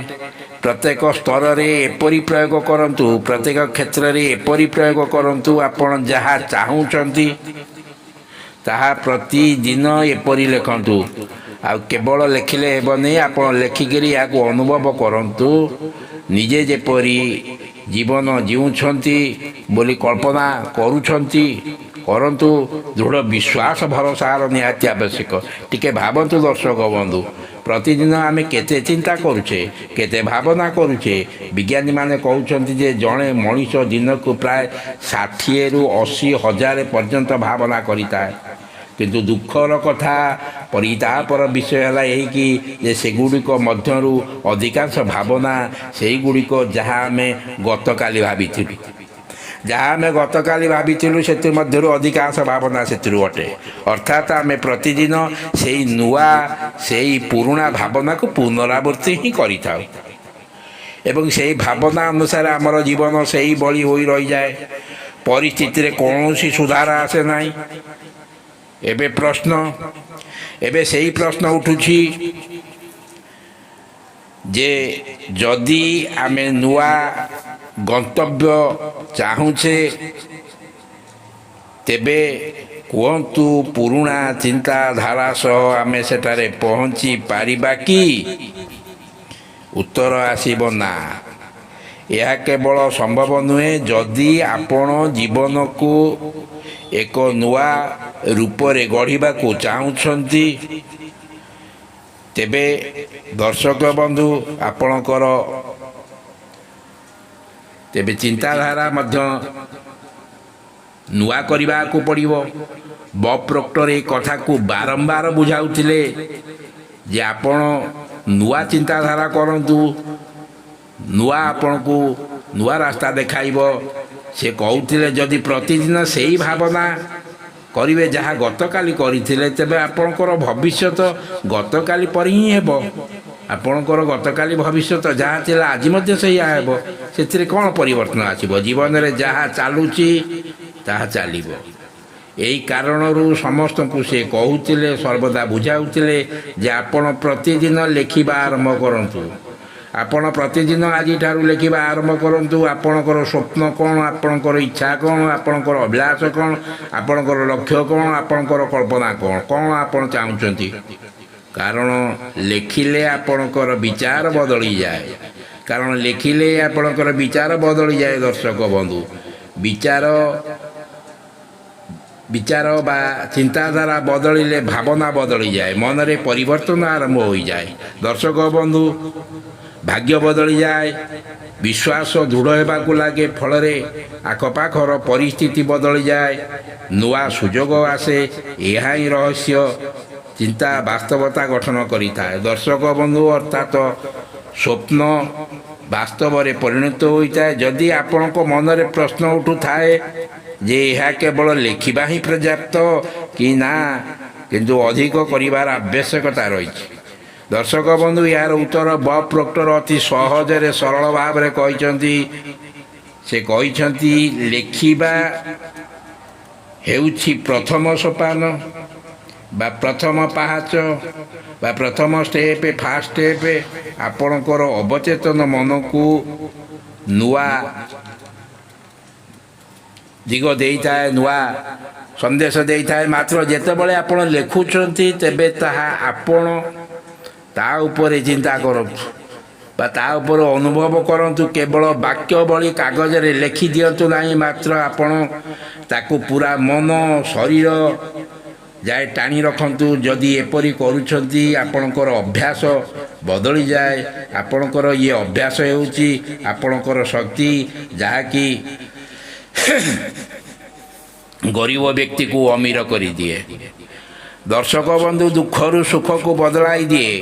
ପ୍ରତ୍ୟେକ ସ୍ତରରେ ଏପରି ପ୍ରୟୋଗ କରନ୍ତୁ, ପ୍ରତ୍ୟେକ କ୍ଷେତ୍ରରେ ଏପରି ପ୍ରୟୋଗ କରନ୍ତୁ। ଆପଣ ଯାହା ଚାହୁଁଛନ୍ତି ତାହା ପ୍ରତିଦିନ ଏପରି ଲେଖନ୍ତୁ। ଆଉ କେବଳ ଲେଖିଲେ ହେବନି, ଆପଣ ଲେଖିକରି ଏହାକୁ ଅନୁଭବ କରନ୍ତୁ। ନିଜେ ଯେପରି ଜୀବନ ଜିଉଛନ୍ତି ବୋଲି କଳ୍ପନା କରନ୍ତୁ। ଦୃଢ଼ ବିଶ୍ୱାସ, ଭରସାର ନିହାତି ଆବଶ୍ୟକ। ଟିକେ ଭାବନ୍ତୁ ଦର୍ଶକ ବନ୍ଧୁ, ପ୍ରତିଦିନ ଆମେ କେତେ ଚିନ୍ତା କରୁଛେ, କେତେ ଭାବନା କରୁଛେ। ବିଜ୍ଞାନୀମାନେ କହୁଛନ୍ତି ଯେ ଜଣେ ମଣିଷ ଦିନକୁ ପ୍ରାୟ 60,000ରୁ 80,000 ପର୍ଯ୍ୟନ୍ତ ଭାବନା କରିଥାଏ। କିନ୍ତୁ ଦୁଃଖର କଥା, ପରିତାପର ବିଷୟ ହେଲା ଏହିକି ଯେ ସେଗୁଡ଼ିକ ମଧ୍ୟରୁ ଅଧିକାଂଶ ଭାବନା ସେଇଗୁଡ଼ିକ ଯାହା ଆମେ ଗତକାଲି ଭାବିଥିଲୁ, ସେଥିମଧ୍ୟରୁ ଅଧିକାଂଶ ଭାବନା ସେଥିରୁ ଅଟେ। ଅର୍ଥାତ୍ ଆମେ ପ୍ରତିଦିନ ସେଇ ପୁରୁଣା ଭାବନାକୁ ପୁନରାବୃତ୍ତି ହିଁ କରିଥାଉ ଏବଂ ସେହି ଭାବନା ଅନୁସାରେ ଆମର ଜୀବନ ସେଇଭଳି ହୋଇ ରହିଯାଏ। ପରିସ୍ଥିତିରେ କୌଣସି ସୁଧାର ଆସେ ନାହିଁ। ଏବେ ସେହି ପ୍ରଶ୍ନ ଉଠୁଛି ଯେ ଯଦି ଆମେ ନୂଆ ଗନ୍ତବ୍ୟ ଚାହୁଁଛେ, ତେବେ କୁହନ୍ତୁ ପୁରୁଣା ଚିନ୍ତାଧାରା ସହ ଆମେ ସେଠାରେ ପହଞ୍ଚି ପାରିବା କି? ଉତ୍ତର ଆସିବ ନା। ଏହା କେବଳ ସମ୍ଭବ ନୁହେଁ ଯଦି ଆପଣ ଜୀବନକୁ ଏକ ନୂଆ ରୂପରେ ଗଢ଼ିବାକୁ ଚାହୁଁଛନ୍ତି। ତେବେ ଦର୍ଶକ ବନ୍ଧୁ, ଆପଣଙ୍କର ତେବେ ଚିନ୍ତାଧାରା ମଧ୍ୟ ନୂଆ କରିବାକୁ ପଡ଼ିବ। ବବ୍ ପ୍ରୋକ୍ଟର ଏହି କଥାକୁ ବାରମ୍ବାର ବୁଝାଉଥିଲେ ଯେ ଆପଣ ନୂଆ ଚିନ୍ତାଧାରା କରନ୍ତୁ, ନୂଆ ଆପଣଙ୍କୁ ନୂଆ ରାସ୍ତା ଦେଖାଇବ। ସେ କହୁଥିଲେ ଯଦି ପ୍ରତିଦିନ ସେଇ ଭାବନା କରିବେ ଯାହା ଗତକାଲି କରିଥିଲେ, ତେବେ ଆପଣଙ୍କର ଭବିଷ୍ୟତ ଗତକାଲି ପରି ହିଁ ହେବ। ଆପଣଙ୍କର ଗତକାଲି ଭବିଷ୍ୟତ ଯାହା ଥିଲା ଆଜି ମଧ୍ୟ ସେଇଆ ହେବ। ସେଥିରେ କ'ଣ ପରିବର୍ତ୍ତନ ଆସିବ? ଜୀବନରେ ଯାହା ଚାଲୁଛି ତାହା ଚାଲିବ। ଏହି କାରଣରୁ ସମସ୍ତଙ୍କୁ ସେ କହୁଥିଲେ, ସର୍ବଦା ବୁଝାଉଥିଲେ ଯେ ଆପଣ ପ୍ରତିଦିନ ଲେଖିବା ଆରମ୍ଭ କରନ୍ତୁ। ଆପଣ ପ୍ରତିଦିନ ଆଜିଠାରୁ ଲେଖିବା ଆରମ୍ଭ କରନ୍ତୁ। ଆପଣଙ୍କର ସ୍ୱପ୍ନ କ'ଣ, ଆପଣଙ୍କର ଇଚ୍ଛା କ'ଣ, ଆପଣଙ୍କର ଅଭିଳାଷ କ'ଣ, ଆପଣଙ୍କର ଲକ୍ଷ୍ୟ କ'ଣ, ଆପଣଙ୍କର କଳ୍ପନା କ'ଣ ଆପଣ ଚାହୁଁଛନ୍ତି। କାରଣ ଲେଖିଲେ ଆପଣଙ୍କର ବିଚାର ବଦଳିଯାଏ। କାରଣ ଲେଖିଲେ ଆପଣଙ୍କର ବିଚାର ବଦଳିଯାଏ। ଦର୍ଶକ ବନ୍ଧୁ, ବିଚାର ବା ଚିନ୍ତାଧାରା ବଦଳିଲେ ଭାବନା ବଦଳିଯାଏ, ମନରେ ପରିବର୍ତ୍ତନ ଆରମ୍ଭ ହୋଇଯାଏ। ଦର୍ଶକ ବନ୍ଧୁ, ଭାଗ୍ୟ ବଦଳିଯାଏ, ବିଶ୍ୱାସ ଦୃଢ଼ ହେବାକୁ ଲାଗେ। ଫଳରେ ଆଖପାଖର ପରିସ୍ଥିତି ବଦଳିଯାଏ, ନୂଆ ସୁଯୋଗ ଆସେ। ଏହା ହିଁ ରହସ୍ୟ। ଚିନ୍ତା ବାସ୍ତବତା ଗଠନ କରିଥାଏ। ଦର୍ଶକ ବନ୍ଧୁ, ଅର୍ଥାତ୍ ସ୍ୱପ୍ନ ବାସ୍ତବରେ ପରିଣତ ହୋଇଥାଏ। ଯଦି ଆପଣଙ୍କ ମନରେ ପ୍ରଶ୍ନ ଉଠୁଥାଏ ଯେ ଏହା କେବଳ ଲେଖିବା ହିଁ ପର୍ଯ୍ୟାପ୍ତ କି ନା, କିନ୍ତୁ ଅଧିକ କରିବାର ଆବଶ୍ୟକତା ରହିଛି। ଦର୍ଶକ ବନ୍ଧୁ, ଏହାର ଉତ୍ତର ବବ୍ ପ୍ରୋକ୍ଟର ଅତି ସହଜରେ ସରଳ ଭାବରେ କହିଛନ୍ତି। ସେ କହିଛନ୍ତି, ଲେଖିବା ହେଉଛି ପ୍ରଥମ ସୋପାନ ବା ପ୍ରଥମ ପାହାଚ ବା ପ୍ରଥମ ଷ୍ଟେପ୍, ଫାର୍ଷ୍ଟ ଷ୍ଟେପ୍। ଆପଣଙ୍କର ଅବଚେତନ ମନକୁ ନୂଆ ଦିଗ ଦେଇଥାଏ, ନୂଆ ସନ୍ଦେଶ ଦେଇଥାଏ। ମାତ୍ର ଯେତେବେଳେ ଆପଣ ଲେଖୁଛନ୍ତି, ତେବେ ତାହା ଆପଣ ତା ଉପରେ ଚିନ୍ତା କରନ୍ତୁ ବା ତା ଉପରେ ଅନୁଭବ କରନ୍ତୁ। କେବଳ ବାକ୍ୟ ଭଳି କାଗଜରେ ଲେଖିଦିଅନ୍ତୁ ନାହିଁ, ମାତ୍ର ଆପଣ ତାକୁ ପୁରା ମନ ଶରୀର ଯାଏ ଟାଣି ରଖନ୍ତୁ। ଯଦି ଏପରି କରୁଛନ୍ତି, ଆପଣଙ୍କର ଅଭ୍ୟାସ ବଦଳିଯାଏ। ଆପଣଙ୍କର ଇଏ ଅଭ୍ୟାସ ହେଉଛି ଆପଣଙ୍କର ଶକ୍ତି, ଯାହାକି ଗରିବ ବ୍ୟକ୍ତିକୁ ଅମୀର କରିଦିଏ। ଦର୍ଶକ ବନ୍ଧୁ, ଦୁଃଖରୁ ସୁଖକୁ ବଦଳାଇ ଦିଏ।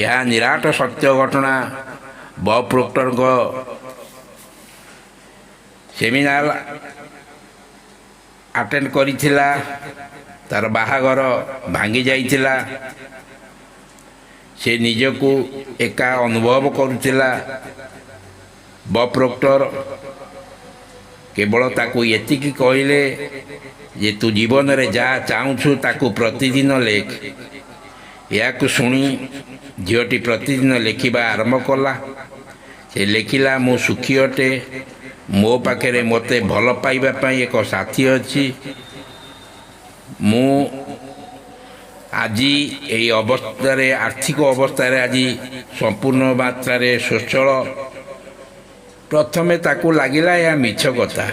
ଏହା ନିରାଟ ସତ୍ୟ ଘଟଣା। ବବ୍ ପ୍ରୋକ୍ଟରଙ୍କ ସେମିନାର ଆଟେଣ୍ଡ କରିଥିଲା। ତା'ର ବାହାଘର ଭାଙ୍ଗି ଯାଇଥିଲା। ସେ ନିଜକୁ ଏକା ଅନୁଭବ କରୁଥିଲା। ବବ୍ ପ୍ରୋକ୍ଟର କେବଳ ତାକୁ ଏତିକି କହିଲେ ଯେ ତୁ ଜୀବନରେ ଯାହା ଚାହୁଁଛୁ ତାକୁ ପ୍ରତିଦିନ ଲେଖ। ଏହାକୁ ଶୁଣି ଝିଅଟି ପ୍ରତିଦିନ ଲେଖିବା ଆରମ୍ଭ କଲା। ସେ ଲେଖିଲା, ମୁଁ ସୁଖୀ ଅଟେ। ମୋ ପାଖରେ ମୋତେ ଭଲ ପାଇବା ପାଇଁ ଏକ ସାଥୀ ଅଛି। ମୁଁ ଆଜି ଏହି ଅବସ୍ଥାରେ, ଆର୍ଥିକ ଅବସ୍ଥାରେ ଆଜି ସମ୍ପୂର୍ଣ୍ଣ ମାତ୍ରାରେ ସ୍ୱଚ୍ଛଳ। ପ୍ରଥମେ ତାକୁ ଲାଗିଲା ଏହା ମିଛ କଥା,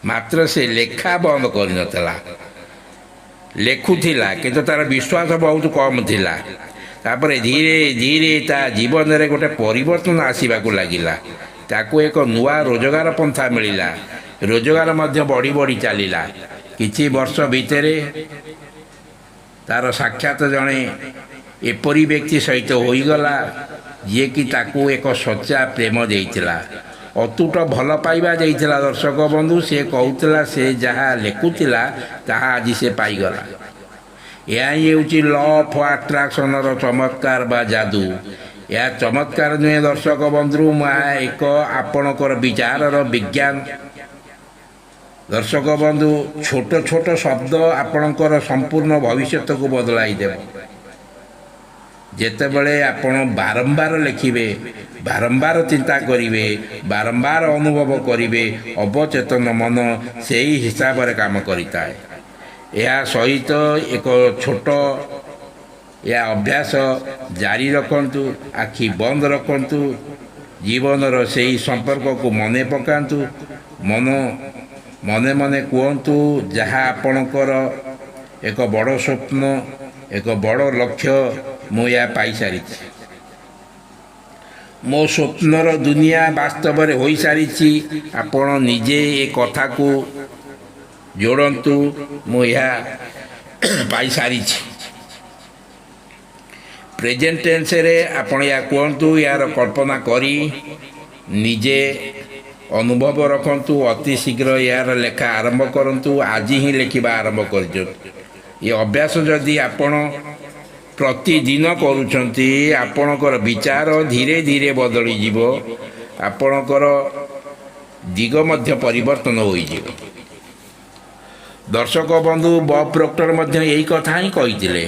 ମାତ୍ର ସେ ଲେଖା ବନ୍ଦ କରିନଥିଲା। ଲେଖୁଥିଲା, କିନ୍ତୁ ତା'ର ବିଶ୍ୱାସ ବହୁତ କମ୍ ଥିଲା। ତାପରେ ଧୀରେ ଧୀରେ ତା ଜୀବନରେ ଗୋଟେ ପରିବର୍ତ୍ତନ ଆସିବାକୁ ଲାଗିଲା। ତାକୁ ଏକ ନୂଆ ରୋଜଗାର ପନ୍ଥା ମିଳିଲା। ରୋଜଗାର ମଧ୍ୟ ବଢ଼ି ବଢ଼ି ଚାଲିଲା। କିଛି ବର୍ଷ ଭିତରେ ତା'ର ସାକ୍ଷାତ ଜଣେ ଏପରି ବ୍ୟକ୍ତି ସହିତ ହୋଇଗଲା, ଯିଏକି ତାକୁ ଏକ ସଚ୍ଚା ପ୍ରେମ ଦେଇଥିଲା, ଅତୁଟ ଭଲ ପାଇବା ଦେଇଥିଲା। ଦର୍ଶକ ବନ୍ଧୁ, ସେ କହୁଥିଲା ସେ ଯାହା ଲେଖୁଥିଲା ତାହା ଆଜି ସେ ପାଇଗଲା। ଏହା ହିଁ ହେଉଛି ଲ ଅଫ୍ ଆଟ୍ରାକ୍ସନର ଚମତ୍କାର ବା ଯାଦୁ। ଏହା ଚମତ୍କାର ନୁହେଁ ଦର୍ଶକ ବନ୍ଧୁ, ଏହା ଏକ ଆପଣଙ୍କର ବିଚାରର ବିଜ୍ଞାନ। ଦର୍ଶକ ବନ୍ଧୁ, ଛୋଟ ଛୋଟ ଶବ୍ଦ ଆପଣଙ୍କର ସମ୍ପୂର୍ଣ୍ଣ ଭବିଷ୍ୟତକୁ ବଦଳାଇ ଦେବ। ଯେତେବେଳେ ଆପଣ ବାରମ୍ବାର ଲେଖିବେ, ବାରମ୍ବାର ଚିନ୍ତା କରିବେ, ବାରମ୍ବାର ଅନୁଭବ କରିବେ, ଅବଚେତନ ମନ ସେହି ହିସାବରେ କାମ କରିଥାଏ। ଏହା ସହିତ ଏକ ଛୋଟ ଏହା ଅଭ୍ୟାସ ଜାରି ରଖନ୍ତୁ। ଆଖି ବନ୍ଦ ରଖନ୍ତୁ। ଜୀବନର ସେହି ସମ୍ପର୍କକୁ ମନେ ପକାନ୍ତୁ। ମନେ ମନେ କୁହନ୍ତୁ, ଯାହା ଆପଣଙ୍କର ଏକ ବଡ଼ ସ୍ୱପ୍ନ, ଏକ ବଡ଼ ଲକ୍ଷ୍ୟ, ମୁଁ ଏହା ପାଇସାରିଛି। ମୋ ସ୍ୱପ୍ନର ଦୁନିଆ ବାସ୍ତବରେ ହୋଇସାରିଛି। ଆପଣ ନିଜେ ଏ କଥାକୁ ଯୋଡ଼ନ୍ତୁ, ମୁଁ ଏହା ପାଇସାରିଛି। ପ୍ରେଜେଣ୍ଟ ଟେନ୍ସରେ ଆପଣ ଏହା କୁହନ୍ତୁ। ଏହାର କଳ୍ପନା କରି ନିଜେ ଅନୁଭବ ରଖନ୍ତୁ। ଅତି ଶୀଘ୍ର ଏହାର ଲେଖା ଆରମ୍ଭ କରନ୍ତୁ। ଆଜି ହିଁ ଲେଖିବା ଆରମ୍ଭ କରିଦିଅନ୍ତୁ। ଏ ଅଭ୍ୟାସ ଯଦି ଆପଣ ପ୍ରତିଦିନ କରୁଛନ୍ତି, ଆପଣଙ୍କର ବିଚାର ଧୀରେ ଧୀରେ ବଦଳିଯିବ। ଆପଣଙ୍କର ଦିଗ ମଧ୍ୟ ପରିବର୍ତ୍ତନ ହୋଇଯିବ। ଦର୍ଶକ ବନ୍ଧୁ, ବବ୍ ପ୍ରୋକ୍ଟର ମଧ୍ୟ ଏହି କଥା ହିଁ କହିଥିଲେ।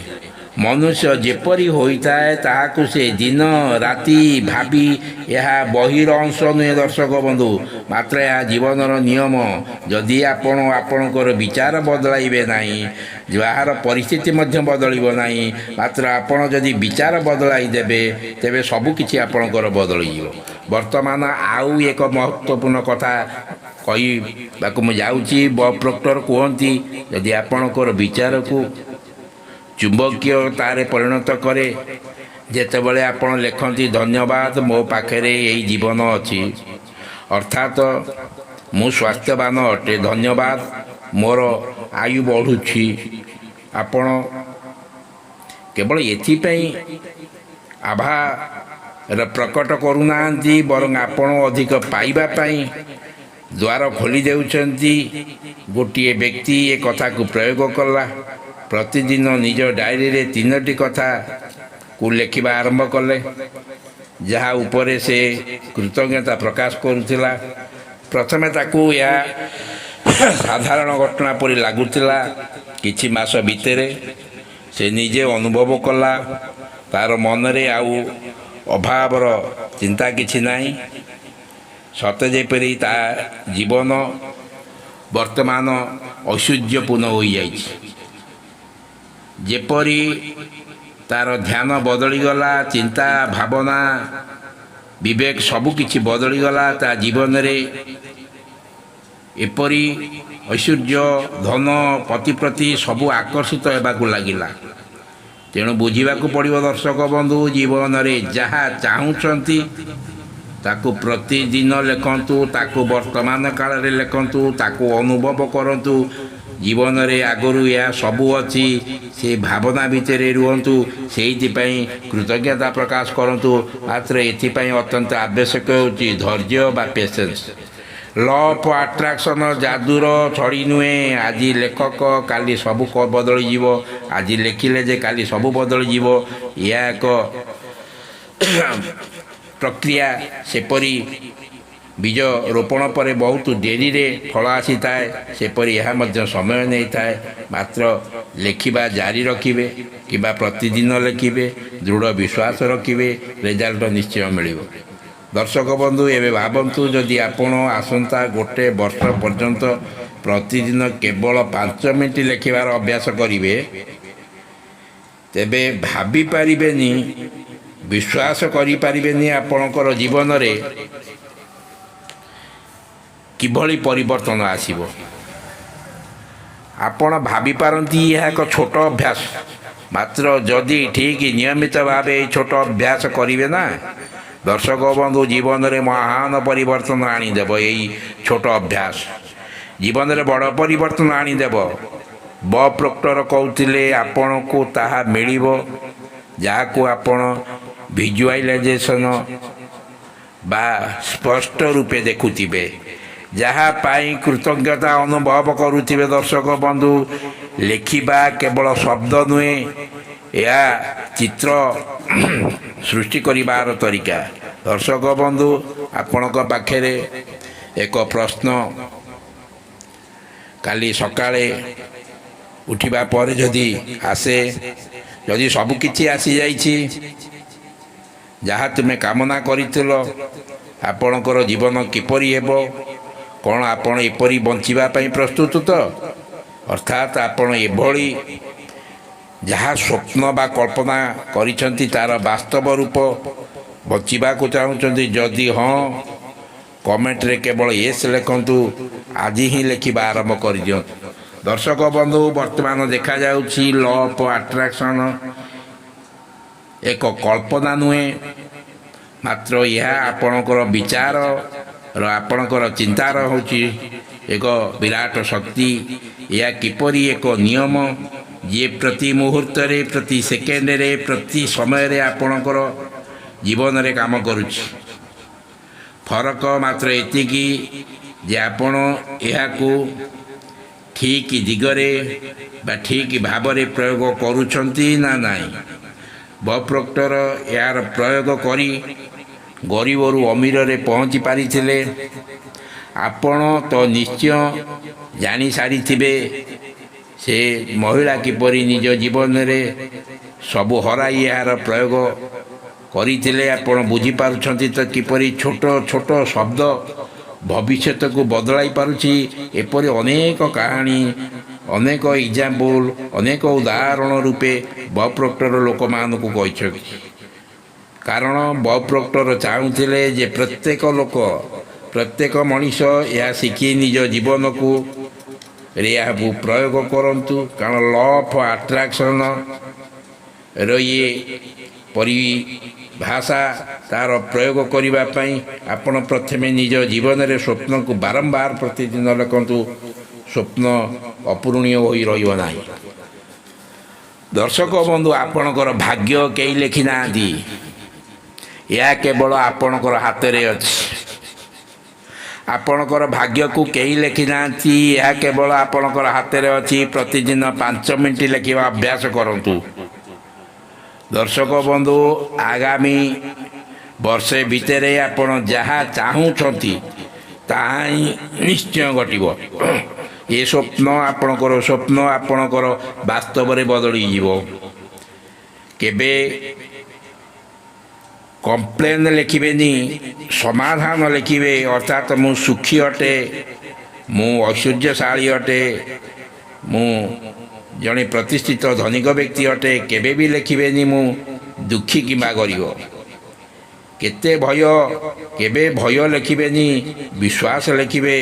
ମନୁଷ୍ୟ ଯେପରି ହୋଇଥାଏ ତାହାକୁ ସେ ଦିନ ରାତି ଭାବି ଏହା ବହିର ଅଂଶ ନୁହେଁ ଦର୍ଶକ ବନ୍ଧୁ, ମାତ୍ର ଏହା ଜୀବନର ନିୟମ। ଯଦି ଆପଣ ଆପଣଙ୍କର ବିଚାର ବଦଳାଇବେ ନାହିଁ, ଯାହାର ପରିସ୍ଥିତି ମଧ୍ୟ ବଦଳିବ ନାହିଁ। ମାତ୍ର ଆପଣ ଯଦି ବିଚାର ବଦଳାଇ ଦେବେ, ତେବେ ସବୁକିଛି ଆପଣଙ୍କର ବଦଳିଯିବ। ବର୍ତ୍ତମାନ ଆଉ ଏକ ମହତ୍ତ୍ୱପୂର୍ଣ୍ଣ କଥା କହିବାକୁ ମୁଁ ଯାଉଛି। ବବ୍ ପ୍ରୋକ୍ଟର କୁହନ୍ତି, ଯଦି ଆପଣଙ୍କର ବିଚାରକୁ ଚୁମ୍ବକୀୟତାରେ ପରିଣତ କରେ, ଯେତେବେଳେ ଆପଣ ଲେଖନ୍ତି ଧନ୍ୟବାଦ ମୋ ପାଖରେ ଏହି ଜୀବନ ଅଛି, ଅର୍ଥାତ୍ ମୁଁ ସ୍ୱାସ୍ଥ୍ୟବାନ ଅଟେ, ଧନ୍ୟବାଦ ମୋର ଆୟୁ ବଢ଼ୁଛି, ଆପଣ କେବଳ ଏଥିପାଇଁ ଆଭାର ପ୍ରକଟ କରୁନାହାନ୍ତି, ବରଂ ଆପଣ ଅଧିକ ପାଇବା ପାଇଁ ଦ୍ୱାର ଖୋଲି ଦେଉଛନ୍ତି। ଗୋଟିଏ ବ୍ୟକ୍ତି ଏ କଥାକୁ ପ୍ରୟୋଗ କଲା। ପ୍ରତିଦିନ ନିଜ ଡାଏରୀରେ 3ଟି କଥାକୁ ଲେଖିବା ଆରମ୍ଭ କଲେ, ଯାହା ଉପରେ ସେ କୃତଜ୍ଞତା ପ୍ରକାଶ କରୁଥିଲା। ପ୍ରଥମେ ତାକୁ ଏହା ସାଧାରଣ ଘଟଣା ପରି ଲାଗୁଥିଲା। କିଛି ମାସ ଭିତରେ ସେ ନିଜେ ଅନୁଭବ କଲା ତା'ର ମନରେ ଆଉ ଅଭାବର ଚିନ୍ତା କିଛି ନାହିଁ। ସତେ ଯେପରି ତା ଜୀବନ ବର୍ତ୍ତମାନ ଐଶ୍ୱର୍ଯ୍ୟପୂର୍ଣ୍ଣ ହୋଇଯାଇଛି। ଯେପରି ତା'ର ଧ୍ୟାନ ବଦଳିଗଲା, ଚିନ୍ତା, ଭାବନା, ବିବେକ ସବୁକିଛି ବଦଳିଗଲା। ତା ଜୀବନରେ ଏପରି ଐଶ୍ୱର୍ଯ୍ୟ, ଧନ, ପ୍ରତିପ୍ରତି ସବୁ ଆକର୍ଷିତ ହେବାକୁ ଲାଗିଲା। ତେଣୁ ବୁଝିବାକୁ ପଡ଼ିବ ଦର୍ଶକ ବନ୍ଧୁ, ଜୀବନରେ ଯାହା ଚାହୁଁଛନ୍ତି ତାକୁ ପ୍ରତିଦିନ ଲେଖନ୍ତୁ, ତାକୁ ବର୍ତ୍ତମାନ କାଳରେ ଲେଖନ୍ତୁ, ତାକୁ ଅନୁଭବ କରନ୍ତୁ। ଜୀବନରେ ଆଗରୁ ଏହା ସବୁ ଅଛି, ସେ ଭାବନା ଭିତରେ ରୁହନ୍ତୁ, ସେଇଥିପାଇଁ କୃତଜ୍ଞତା ପ୍ରକାଶ କରନ୍ତୁ। ମାତ୍ର ଏଥିପାଇଁ ଅତ୍ୟନ୍ତ ଆବଶ୍ୟକ ହେଉଛି ଧୈର୍ଯ୍ୟ ବା ପେସେନ୍ସ। ଲ ଅଫ୍ ଆଟ୍ରାକ୍ସନ୍ ଯାଦୁର ଛଡ଼ି ନୁହେଁ। ଆଜି ଲେଖକ, କାଲି ସବୁ ବଦଳିଯିବ। ଆଜି ଲେଖିଲେ ଯେ କାଲି ସବୁ ବଦଳିଯିବ, ଏହା ଏକ ପ୍ରକ୍ରିୟା। ସେପରି ବୀଜ ରୋପଣ ପରେ ବହୁତ ଡେରିରେ ଫଳ ଆସିଥାଏ, ସେପରି ଏହା ମଧ୍ୟ ସମୟ ନେଇଥାଏ। ମାତ୍ର ଲେଖିବା ଜାରି ରଖିବେ କିମ୍ବା ପ୍ରତିଦିନ ଲେଖିବେ, ଦୃଢ଼ ବିଶ୍ୱାସ ରଖିବେ, ରେଜଲ୍ଟ ନିଶ୍ଚୟ ମିଳିବ। ଦର୍ଶକ ବନ୍ଧୁ, ଏବେ ଭାବନ୍ତୁ, ଯଦି ଆପଣ ଆସନ୍ତା 1 ବର୍ଷ ପର୍ଯ୍ୟନ୍ତ ପ୍ରତିଦିନ କେବଳ 5 ମିନିଟ୍ ଲେଖିବାର ଅଭ୍ୟାସ କରିବେ, ତେବେ ଭାବିପାରିବେନି, ବିଶ୍ୱାସ କରିପାରିବେନି ଆପଣଙ୍କର ଜୀବନରେ କିଭଳି ପରିବର୍ତ୍ତନ ଆସିବ। ଆପଣ ଭାବିପାରନ୍ତି ଏହା ଏକ ଛୋଟ ଅଭ୍ୟାସ, ମାତ୍ର ଯଦି ଠିକ୍ ନିୟମିତ ଭାବେ ଏହି ଛୋଟ ଅଭ୍ୟାସ କରିବେ ନା, ଦର୍ଶକ ବନ୍ଧୁ, ଜୀବନରେ ମହାନ ପରିବର୍ତ୍ତନ ଆଣିଦେବ। ଏହି ଛୋଟ ଅଭ୍ୟାସ ଜୀବନରେ ବଡ଼ ପରିବର୍ତ୍ତନ ଆଣିଦେବ। ବବ୍ ପ୍ରୋକ୍ଟର କହୁଥିଲେ, ଆପଣଙ୍କୁ ତାହା ମିଳିବ ଯାହାକୁ ଆପଣ ଭିଜୁଆଲାଇଜେସନ୍ ବା ସ୍ପଷ୍ଟ ରୂପେ ଦେଖୁଥିବେ, ଯାହା ପାଇଁ କୃତଜ୍ଞତା ଅନୁଭବ କରୁଥିବେ। ଦର୍ଶକ ବନ୍ଧୁ, ଲେଖିବା କେବଳ ଶବ୍ଦ ନୁହେଁ, ଏହା ଚିତ୍ର ସୃଷ୍ଟି କରିବାର ତରିକା। ଦର୍ଶକ ବନ୍ଧୁ, ଆପଣଙ୍କ ପାଖରେ ଏକ ପ୍ରଶ୍ନ। କାଲି ସକାଳେ ଉଠିବା ପରେ ଯଦି ଆସେ, ଯଦି ସବୁକିଛି ଆସିଯାଇଛି ଯାହା ତୁମେ କାମନା କରିଥିଲ, ଆପଣଙ୍କର ଜୀବନ କିପରି ହେବ? କ'ଣ ଆପଣ ଏପରି ବଞ୍ଚିବା ପାଇଁ ପ୍ରସ୍ତୁତ ତ? ଅର୍ଥାତ୍ ଆପଣ ଏଭଳି ଯାହା ସ୍ୱପ୍ନ ବା କଳ୍ପନା କରିଛନ୍ତି ତା'ର ବାସ୍ତବ ରୂପ ବଞ୍ଚିବାକୁ ଚାହୁଁଛନ୍ତି? ଯଦି ହଁ, କମେଣ୍ଟରେ କେବଳ ୟେସ୍ ଲେଖନ୍ତୁ। ଆଜି ହିଁ ଲେଖିବା ଆରମ୍ଭ କରିଦିଅନ୍ତୁ। ଦର୍ଶକ ବନ୍ଧୁ, ବର୍ତ୍ତମାନ ଦେଖାଯାଉଛି ଲ ଅଫ୍ ଆଟ୍ରାକ୍ସନ୍ ଏକ କଳ୍ପନା ନୁହେଁ, ମାତ୍ର ଏହା ଆପଣଙ୍କର ବିଚାରର, ଆପଣଙ୍କର ଚିନ୍ତାର ହେଉଛି ଏକ ବିରାଟ ଶକ୍ତି। ଏହା କିପରି ଏକ ନିୟମ ଯିଏ ପ୍ରତି ମୁହୂର୍ତ୍ତରେ, ପ୍ରତି ସେକେଣ୍ଡରେ, ପ୍ରତି ସମୟରେ ଆପଣଙ୍କର ଜୀବନରେ କାମ କରୁଛି। ଫରକ ମାତ୍ର ଏତିକି ଯେ ଆପଣ ଏହାକୁ ଠିକ୍ ଦିଗରେ ବା ଠିକ୍ ଭାବରେ ପ୍ରୟୋଗ କରୁଛନ୍ତି ନା ନାହିଁ। ବବ୍ ପ୍ରୋକ୍ଟର ଏହାର ପ୍ରୟୋଗ କରି ଗରିବରୁ ଅମିରରେ ପହଞ୍ଚି ପାରିଥିଲେ। ଆପଣ ତ ନିଶ୍ଚୟ ଜାଣିସାରିଥିବେ ସେ ମହିଳା କିପରି ନିଜ ଜୀବନରେ ସବୁ ହରାଇ ଏହାର ପ୍ରୟୋଗ କରିଥିଲେ। ଆପଣ ବୁଝିପାରୁଛନ୍ତି ତ କିପରି ଛୋଟ ଛୋଟ ଶବ୍ଦ ଭବିଷ୍ୟତକୁ ବଦଳାଇ ପାରୁଛି। ଏପରି ଅନେକ କାହାଣୀ, ଅନେକ ଏକ୍ଜାମ୍ପଲ୍, ଅନେକ ଉଦାହରଣ ରୂପେ ବବ୍ ପ୍ରୋକ୍ଟର ଲୋକମାନଙ୍କୁ କହିଛନ୍ତି। କାରଣ ବବ୍ ପ୍ରୋକ୍ଟର ଚାହୁଁଥିଲେ ଯେ ପ୍ରତ୍ୟେକ ଲୋକ, ପ୍ରତ୍ୟେକ ମଣିଷ ଏହା ଶିଖି ନିଜ ଜୀବନକୁ ଏହାକୁ ପ୍ରୟୋଗ କରନ୍ତୁ। କାରଣ ଲ ଅଫ୍ ଆଟ୍ରାକ୍ସନ୍ର ଇଏ ପରିଭାଷା ତା'ର ପ୍ରୟୋଗ କରିବା ପାଇଁ ଆପଣ ପ୍ରଥମେ ନିଜ ଜୀବନରେ ସ୍ୱପ୍ନକୁ ବାରମ୍ବାର ପ୍ରତିଦିନ ଲେଖନ୍ତୁ। ସ୍ୱପ୍ନ ଅପୂରଣୀୟ ହୋଇ ରହିବ ନାହିଁ। ଦର୍ଶକ ବନ୍ଧୁ, ଆପଣଙ୍କର ଭାଗ୍ୟ କେହି ଲେଖିନାହାନ୍ତି। ଏହା କେବଳ ଆପଣଙ୍କର ହାତରେ ଅଛି। ଆପଣଙ୍କର ଭାଗ୍ୟକୁ କେହି ଲେଖିନାହାନ୍ତି, ଏହା କେବଳ ଆପଣଙ୍କର ହାତରେ ଅଛି। ପ୍ରତିଦିନ 5 ମିନିଟ୍ ଲେଖିବା ଅଭ୍ୟାସ କରନ୍ତୁ। ଦର୍ଶକ ବନ୍ଧୁ, ଆଗାମୀ ବର୍ଷେ ଭିତରେ ଆପଣ ଯାହା ଚାହୁଁଛନ୍ତି ତାହା ହିଁ ନିଶ୍ଚୟ ଘଟିବ। ଏ ସ୍ୱପ୍ନ ଆପଣଙ୍କର ବାସ୍ତବରେ ବଦଳିଯିବ। କେବେ କମ୍ପ୍ଲେନ୍ ଲେଖିବେନି, ସମାଧାନ ଲେଖିବେ। ଅର୍ଥାତ୍ ମୁଁ ସୁଖୀ ଅଟେ, ମୁଁ ଐଶ୍ୱର୍ଯ୍ୟଶାଳୀ ଅଟେ, ମୁଁ ଜଣେ ପ୍ରତିଷ୍ଠିତ ଧନିକ ବ୍ୟକ୍ତି ଅଟେ। କେବେ ବି ଲେଖିବେନି ମୁଁ ଦୁଃଖୀ କିମ୍ବା ଗରିବ। କେବେ ଭୟ ଲେଖିବେନି, ବିଶ୍ୱାସ ଲେଖିବେ।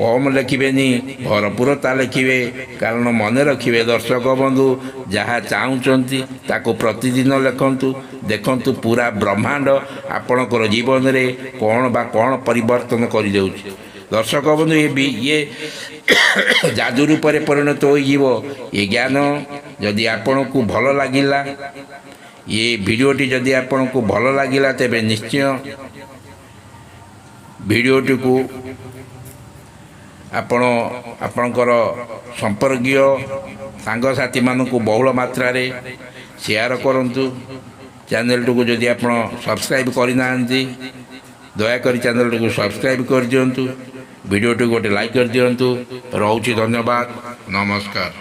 କମ୍ ଲେଖିବେନି, ଭରପୁରତା ଲେଖିବେ। କାରଣ ମନେ ରଖିବେ ଦର୍ଶକ ବନ୍ଧୁ, ଯାହା ଚାହୁଁଛନ୍ତି ତାକୁ ପ୍ରତିଦିନ ଲେଖନ୍ତୁ। ଦେଖନ୍ତୁ ପୁରା ବ୍ରହ୍ମାଣ୍ଡ ଆପଣଙ୍କର ଜୀବନରେ କ'ଣ ପରିବର୍ତ୍ତନ କରିଦେଉଛି। ଦର୍ଶକ ବନ୍ଧୁ, ଇଏ ଯାଦୁ ରୂପରେ ପରିଣତ ହୋଇଯିବ। ଏ ଜ୍ଞାନ ଯଦି ଆପଣଙ୍କୁ ଭଲ ଲାଗିଲା, ଏ ଭିଡ଼ିଓଟି ଯଦି ଆପଣଙ୍କୁ ଭଲ ଲାଗିଲା, ତେବେ ନିଶ୍ଚୟ ଭିଡ଼ିଓଟିକୁ ଆପଣଙ୍କର ସମ୍ପର୍କୀୟ ସାଙ୍ଗସାଥିମାନଙ୍କୁ ବହୁଳ ମାତ୍ରାରେ ସେୟାର କରନ୍ତୁ। ଚ୍ୟାନେଲଟିକୁ ଯଦି ଆପଣ ସବସ୍କ୍ରାଇବ୍ କରିନାହାନ୍ତି, ଦୟାକରି ଚ୍ୟାନେଲଟିକୁ ସବସ୍କ୍ରାଇବ୍ କରିଦିଅନ୍ତୁ। ଭିଡ଼ିଓଟିକୁ ଗୋଟେ ଲାଇକ୍ କରିଦିଅନ୍ତୁ। ରହୁଛି, ଧନ୍ୟବାଦ, ନମସ୍କାର।